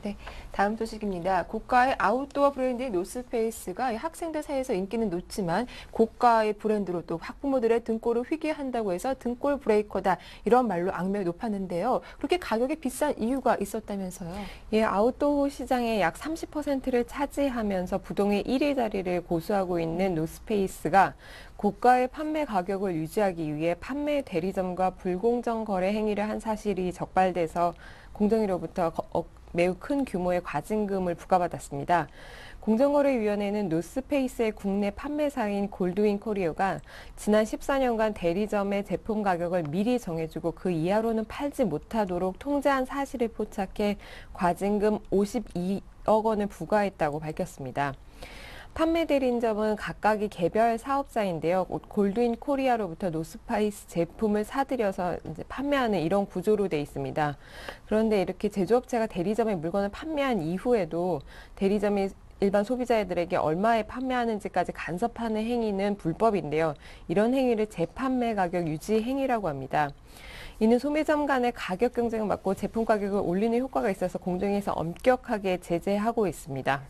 네, 다음 소식입니다. 고가의 아웃도어 브랜드인 노스페이스가 학생들 사이에서 인기는 높지만 고가의 브랜드로 또 학부모들의 등골을 휘게 한다고 해서 등골 브레이커다 이런 말로 악명이 높았는데요. 그렇게 가격이 비싼 이유가 있었다면서요? 예, 아웃도어 시장의 약 30%를 차지하면서 부동의 1위 자리를 고수하고 있는 노스페이스가 고가의 판매 가격을 유지하기 위해 판매 대리점과 불공정 거래 행위를 한 사실이 적발돼서 공정위로부터 매우 큰 규모의 과징금을 부과받았습니다. 공정거래위원회는 노스페이스의 국내 판매사인 골드윈 코리어가 지난 14년간 대리점의 제품 가격을 미리 정해주고 그 이하로는 팔지 못하도록 통제한 사실을 포착해 과징금 52억 원을 부과했다고 밝혔습니다. 판매 대리점은 각각이 개별 사업자인데요. 골드윈 코리아로부터 노스페이스 제품을 사들여서 이제 판매하는 이런 구조로 돼 있습니다. 그런데 이렇게 제조업체가 대리점에 물건을 판매한 이후에도 대리점이 일반 소비자들에게 얼마에 판매하는지까지 간섭하는 행위는 불법인데요. 이런 행위를 재판매 가격 유지 행위라고 합니다. 이는 소매점 간의 가격 경쟁을 막고 제품 가격을 올리는 효과가 있어서 공정위에서 엄격하게 제재하고 있습니다.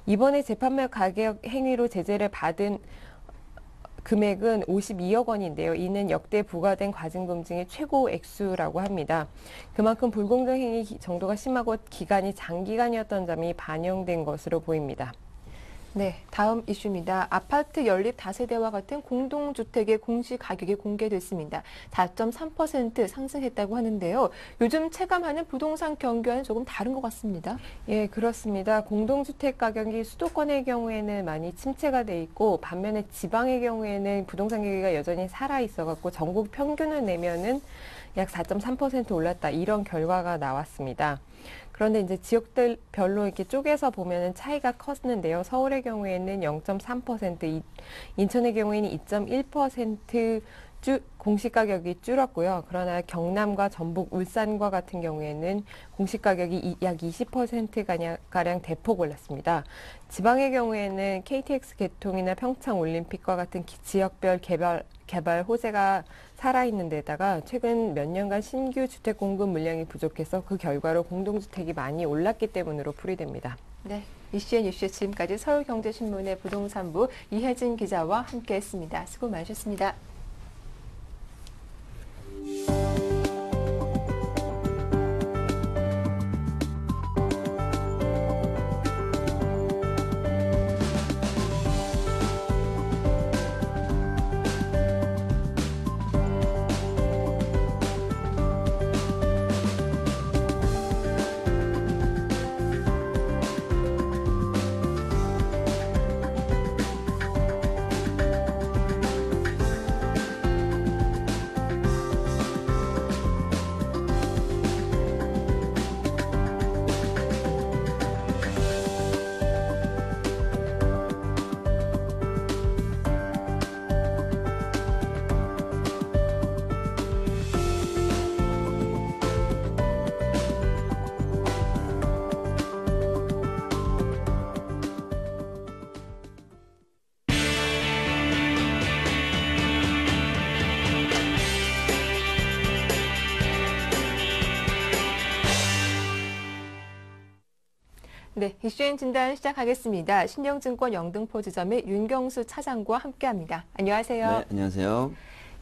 이번에 재판매 가격 행위로 제재를 받은 금액은 52억 원인데요. 이는 역대 부과된 과징금 중에 최고 액수라고 합니다. 그만큼 불공정 행위 정도가 심하고 기간이 장기간이었던 점이 반영된 것으로 보입니다. 네, 다음 이슈입니다. 아파트 연립 다세대와 같은 공동주택의 공시 가격이 공개됐습니다. 4.3% 상승했다고 하는데요. 요즘 체감하는 부동산 경기와는 조금 다른 것 같습니다. 예, 그렇습니다. 공동주택 가격이 수도권의 경우에는 많이 침체가 돼 있고 반면에 지방의 경우에는 부동산 경기가 여전히 살아 있어갖고 전국 평균을 내면은 약 4.3% 올랐다 이런 결과가 나왔습니다. 그런데 이제 지역들별로 이렇게 쪼개서 보면은 차이가 컸는데요. 서울의 경우에는 0.3%, 인천의 경우에는 2.1% 공시가격이 줄었고요. 그러나 경남과 전북, 울산과 같은 경우에는 공시가격이 약 20%가량 대폭 올랐습니다. 지방의 경우에는 KTX 개통이나 평창 올림픽과 같은 지역별 개발 호재가 살아있는 데다가 최근 몇 년간 신규 주택 공급 물량이 부족해서 그 결과로 공동주택이 많이 올랐기 때문으로 풀이됩니다. 네, 이슈앤 이슈 지금까지 서울경제신문의 부동산부 이혜진 기자와 함께했습니다. 수고 많으셨습니다. 네, 이슈앤 진단 시작하겠습니다. 신영증권 영등포 지점의 윤경수 차장과 함께합니다. 안녕하세요. 네, 안녕하세요.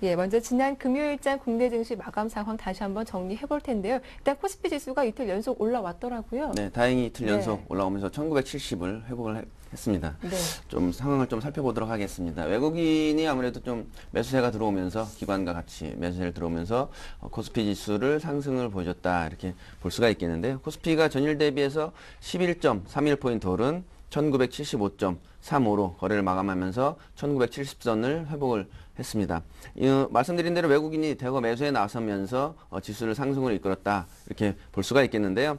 예, 먼저 지난 금요일장 국내 증시 마감 상황 다시 한번 정리해 볼 텐데요. 일단 코스피 지수가 이틀 연속 올라왔더라고요. 네, 다행히 이틀 연속 네. 올라오면서 1970을 회복을 했습니다. 네. 좀 상황을 좀 살펴보도록 하겠습니다. 외국인이 아무래도 좀 매수세가 들어오면서 기관과 같이 매수세를 들어오면서 코스피 지수를 상승을 보여줬다 이렇게 볼 수가 있겠는데요. 코스피가 전일 대비해서 11.31포인트 오른 1975.35로 거래를 마감하면서 1970선을 회복을 했습니다. 말씀드린 대로 외국인이 대거 매수에 나서면서 지수를 상승으로 이끌었다 이렇게 볼 수가 있겠는데요.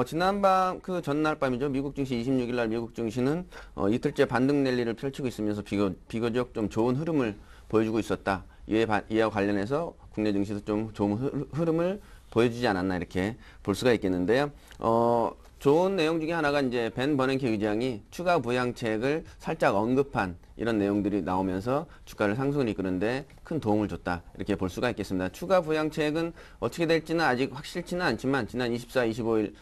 지난밤 그 전날 밤이죠. 미국 증시 26일 날 미국 증시는 이틀째 반등 랠리를 펼치고 있으면서 비교적 좀 좋은 흐름을 보여주고 있었다. 이와 관련해서 국내 증시도 좀 좋은 흐름을 보여주지 않았나 이렇게 볼 수가 있겠는데요. 좋은 내용 중에 하나가 이제 벤 버냉키 의장이 추가 부양책을 살짝 언급한 이런 내용들이 나오면서 주가를 상승을 이끄는데 큰 도움을 줬다 이렇게 볼 수가 있겠습니다. 추가 부양책은 어떻게 될지는 아직 확실치는 않지만 지난 24, 25일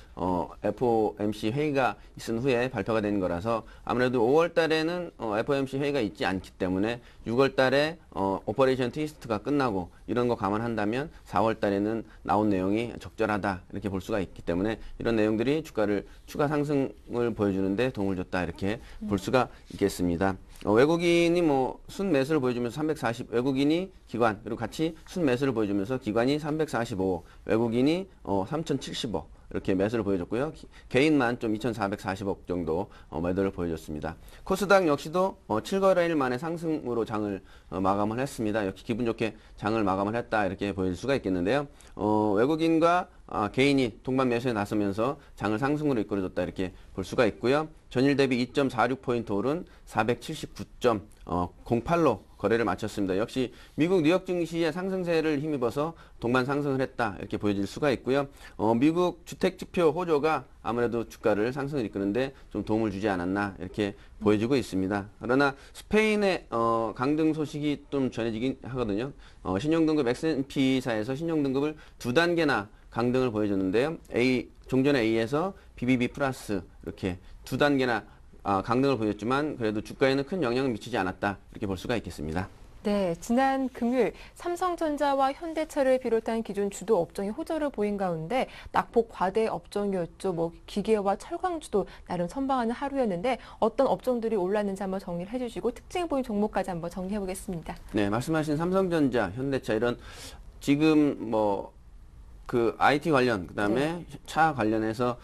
FOMC 회의가 있은 후에 발표가 된 거라서 아무래도 5월 달에는 FOMC 회의가 있지 않기 때문에 6월 달에 오퍼레이션 트위스트가 끝나고 이런 거 감안한다면 4월 달에는 나온 내용이 적절하다 이렇게 볼 수가 있기 때문에 이런 내용들이 주가를 추가 상승을 보여주는데 도움을 줬다 이렇게 볼 수가 있겠습니다. 외국인이 순 매수를 보여주면서 340, 외국인이 기관, 그리고 같이 순 매수를 보여주면서 기관이 345, 외국인이 3075 이렇게 매수를 보여줬고요. 개인만 좀 2440억 정도 매도를 보여줬습니다. 코스닥 역시도 7거래일 만에 상승으로 장을 마감을 했습니다. 역시 기분 좋게 장을 마감을 했다 이렇게 보여줄 수가 있겠는데요. 외국인과 개인이 동반 매수에 나서면서 장을 상승으로 이끌어줬다 이렇게 볼 수가 있고요. 전일 대비 2.46포인트 오른 479.08로 거래를 마쳤습니다. 역시 미국 뉴욕 증시의 상승세를 힘입어서 동반 상승을 했다 이렇게 보여질 수가 있고요. 미국 주택지표 호조가 아무래도 주가를 상승을 이끄는데 좀 도움을 주지 않았나 이렇게 보여지고 있습니다. 그러나 스페인의 강등 소식이 좀 전해지긴 하거든요. 신용등급 S&P사에서 신용등급을 2단계나 강등을 보여줬는데요. 종전 A에서 BBB 플러스 이렇게 2단계나 강등을 보였지만 그래도 주가에는 큰 영향을 미치지 않았다 이렇게 볼 수가 있겠습니다. 네, 지난 금요일 삼성전자와 현대차를 비롯한 기존 주도 업종이 호조를 보인 가운데 낙폭 과대 업종이었죠. 기계와 철강주도 나름 선방하는 하루였는데 어떤 업종들이 올랐는지 한번 정리를 해주시고 특징 보인 종목까지 한번 정리해 보겠습니다. 네, 말씀하신 삼성전자, 현대차 이런 지금 그 IT 관련 그다음에 차 관련해서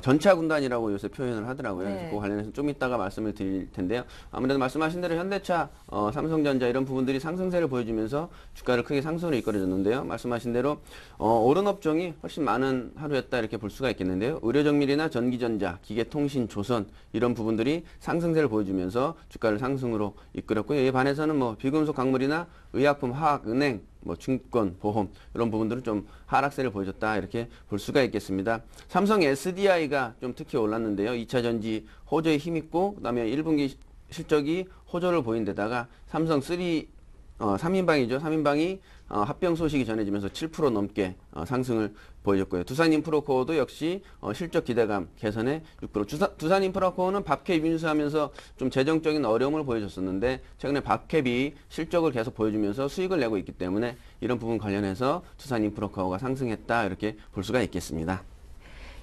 전차 군단이라고 요새 표현을 하더라고요. 네. 그래서 그 관련해서 좀 이따가 말씀을 드릴 텐데요. 아무래도 말씀하신 대로 현대차, 삼성전자 이런 부분들이 상승세를 보여주면서 주가를 크게 상승으로 이끌어줬는데요. 말씀하신 대로 오른 업종이 훨씬 많은 하루였다 이렇게 볼 수가 있겠는데요. 의료정밀이나 전기전자, 기계통신, 조선 이런 부분들이 상승세를 보여주면서 주가를 상승으로 이끌었고요. 이에 반해서는 비금속 광물이나 의약품, 화학, 은행, 증권, 보험 이런 부분들은 좀 하락세를 보여줬다 이렇게 볼 수가 있겠습니다. 삼성 SDI가 좀 특히 올랐는데요. 2차 전지 호조에 힘있고 그다음에 1분기 실적이 호조를 보인 데다가 삼성 3인방이죠. 3인방이 합병 소식이 전해지면서 7% 넘게 상승을 보여줬고요. 두산인프라코어도 역시 실적 기대감 개선에 6%. 두산인프라코어는 밥캡 인수하면서 좀 재정적인 어려움을 보여줬었는데 최근에 밥캡이 실적을 계속 보여주면서 수익을 내고 있기 때문에 이런 부분 관련해서 두산인프라코어가 상승했다 이렇게 볼 수가 있겠습니다.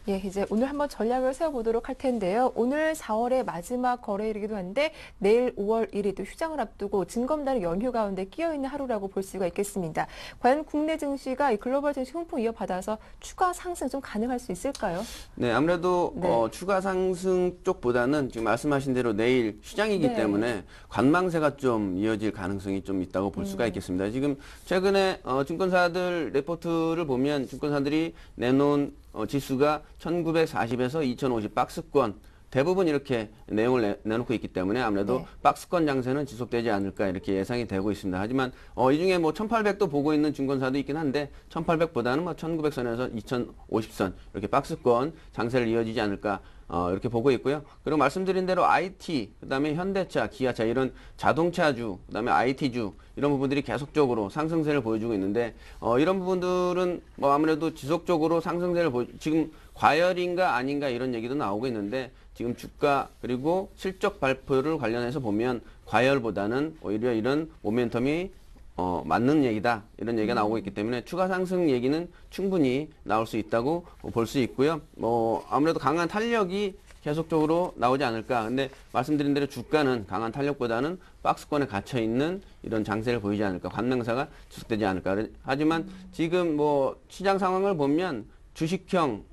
예, 이제 오늘 한번 전략을 세워보도록 할 텐데요. 오늘 4월의 마지막 거래일이기도 한데 내일 5월 1일 또 휴장을 앞두고 징검다리 연휴 가운데 끼어있는 하루라고 볼 수가 있겠습니다. 과연 국내 증시가 이 글로벌 증시 훈풍 이어받아서 추가 상승 좀 가능할 수 있을까요? 네, 아무래도 추가 상승 쪽보다는 지금 말씀하신 대로 내일 휴장이기 때문에 관망세가 좀 이어질 가능성이 좀 있다고 볼 수가 있겠습니다. 지금 최근에 증권사들 레포트를 보면 증권사들이 내놓은 지수가 1940에서 2050 박스권 대부분 이렇게 내용을 내놓고 있기 때문에 아무래도 박스권 장세는 지속되지 않을까 이렇게 예상이 되고 있습니다. 하지만 이 중에 1800도 보고 있는 증권사도 있긴 한데 1800보다는 1900선에서 2050선 이렇게 박스권 장세를 이어지지 않을까 이렇게 보고 있고요. 그리고 말씀드린 대로 IT, 그다음에 현대차, 기아차 이런 자동차주, 그다음에 IT주 이런 부분들이 계속적으로 상승세를 보여주고 있는데 이런 부분들은 아무래도 지속적으로 상승세를 지금 과열인가 아닌가 이런 얘기도 나오고 있는데 지금 주가 그리고 실적 발표를 관련해서 보면 과열보다는 오히려 이런 모멘텀이 맞는 얘기다 이런 얘기가 나오고 있기 때문에 추가 상승 얘기는 충분히 나올 수 있다고 볼 수 있고요. 아무래도 강한 탄력이 계속적으로 나오지 않을까. 근데 말씀드린 대로 주가는 강한 탄력보다는 박스권에 갇혀 있는 이런 장세를 보이지 않을까. 관망사가 지속되지 않을까. 하지만 지금 시장 상황을 보면 주식형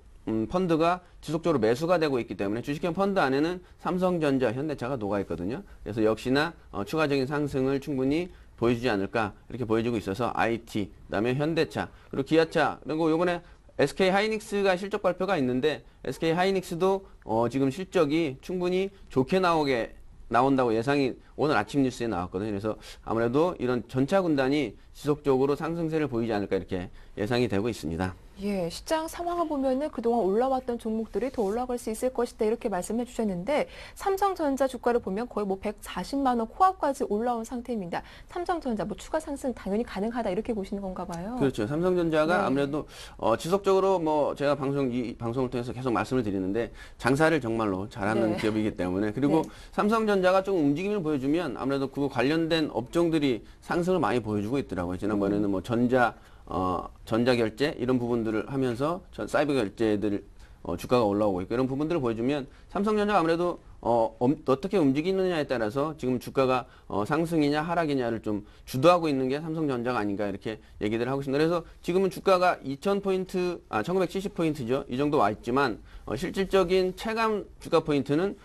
펀드가 지속적으로 매수가 되고 있기 때문에 주식형 펀드 안에는 삼성전자, 현대차가 녹아 있거든요. 그래서 역시나 추가적인 상승을 충분히 보여주지 않을까 이렇게 보여지고 있어서 IT, 그다음에 현대차, 그리고 기아차, 그리고 요번에 SK 하이닉스가 실적 발표가 있는데 SK 하이닉스도 지금 실적이 충분히 좋게 나온다고 예상이 오늘 아침 뉴스에 나왔거든요. 그래서 아무래도 이런 전차 군단이 지속적으로 상승세를 보이지 않을까 이렇게 예상이 되고 있습니다. 예, 시장 상황을 보면은 그동안 올라왔던 종목들이 더 올라갈 수 있을 것이다 이렇게 말씀해 주셨는데 삼성전자 주가를 보면 거의 140만 원 코앞까지 올라온 상태입니다. 삼성전자 추가 상승 당연히 가능하다 이렇게 보시는 건가 봐요. 그렇죠. 삼성전자가 네. 아무래도 지속적으로 제가 이 방송을 통해서 계속 말씀을 드리는데 장사를 정말로 잘하는 네. 기업이기 때문에 그리고 네. 삼성전자가 좀 움직임을 보여주면 아무래도 그 관련된 업종들이 상승을 많이 보여주고 있더라고요. 지난번에는 전자결제 이런 부분들을 하면서 사이버 결제들 주가가 올라오고 있고 이런 부분들을 보여주면 삼성전자가 아무래도 어떻게 움직이느냐에 따라서 지금 주가가 상승이냐 하락이냐를 좀 주도하고 있는 게 삼성전자가 아닌가 이렇게 얘기를 하고 있습니다. 그래서 지금은 주가가 2000포인트, 1970포인트죠. 이 정도 와 있지만 실질적인 체감 주가 포인트는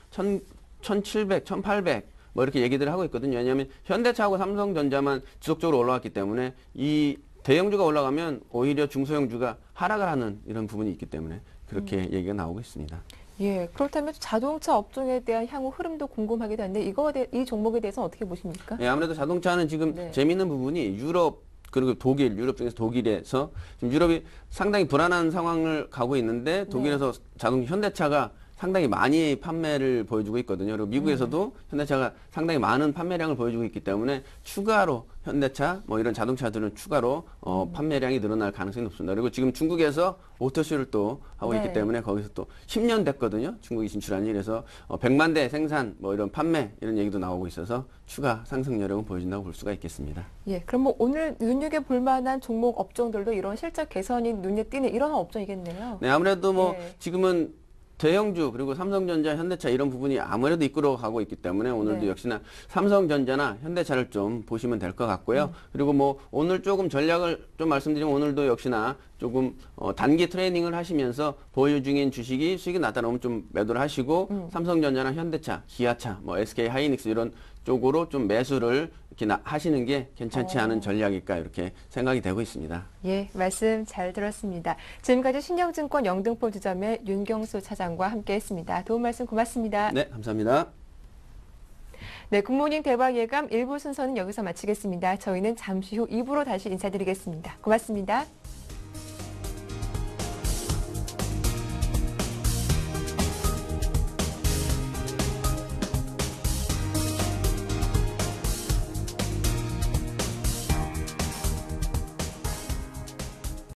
1700, 1800 이렇게 얘기들을 하고 있거든요. 왜냐하면 현대차하고 삼성전자만 지속적으로 올라왔기 때문에 이 대형주가 올라가면 오히려 중소형주가 하락을 하는 이런 부분이 있기 때문에 그렇게 얘기가 나오고 있습니다. 예, 그렇다면 자동차 업종에 대한 향후 흐름도 궁금하기도 한데 이 종목에 대해서는 어떻게 보십니까? 네, 아무래도 자동차는 지금 네. 재미있는 부분이 유럽 그리고 독일, 유럽 중에서 독일에서 지금 유럽이 상당히 불안한 상황을 가고 있는데 독일에서 현대차가 상당히 많이 판매를 보여주고 있거든요. 그리고 미국에서도 현대차가 상당히 많은 판매량을 보여주고 있기 때문에 추가로 현대차 이런 자동차들은 추가로 판매량이 늘어날 가능성이 높습니다. 그리고 지금 중국에서 오토쇼를 또 하고 있기 때문에 거기서 또 10년 됐거든요. 중국이 진출한 지. 그래서 100만 대 생산 이런 판매 이런 얘기도 나오고 있어서 추가 상승 여력은 보여준다고 볼 수가 있겠습니다. 예, 그럼 오늘 눈여겨볼 만한 종목 업종들도 이런 실적 개선이 눈에 띄는 이런 업종이겠네요. 네, 아무래도 예. 지금은 대형주 그리고 삼성전자, 현대차 이런 부분이 아무래도 이끌어가고 있기 때문에 오늘도 네. 역시나 삼성전자나 현대차를 좀 보시면 될 것 같고요. 그리고 오늘 조금 전략을 좀 말씀드리면 오늘도 역시나 조금 단기 트레이닝을 하시면서 보유 중인 주식이 수익이 나타나면 좀 매도를 하시고 삼성전자나 현대차, 기아차, SK 하이닉스 이런 쪽으로 좀 매수를 이렇게 하시는 게 괜찮지 않은 전략일까 이렇게 생각이 되고 있습니다. 예, 말씀 잘 들었습니다. 지금까지 신영증권 영등포 지점의 윤경수 차장과 함께했습니다. 도움 말씀 고맙습니다. 네, 감사합니다. 네, 굿모닝 대박 예감 1부 순서는 여기서 마치겠습니다. 저희는 잠시 후 2부로 다시 인사드리겠습니다. 고맙습니다.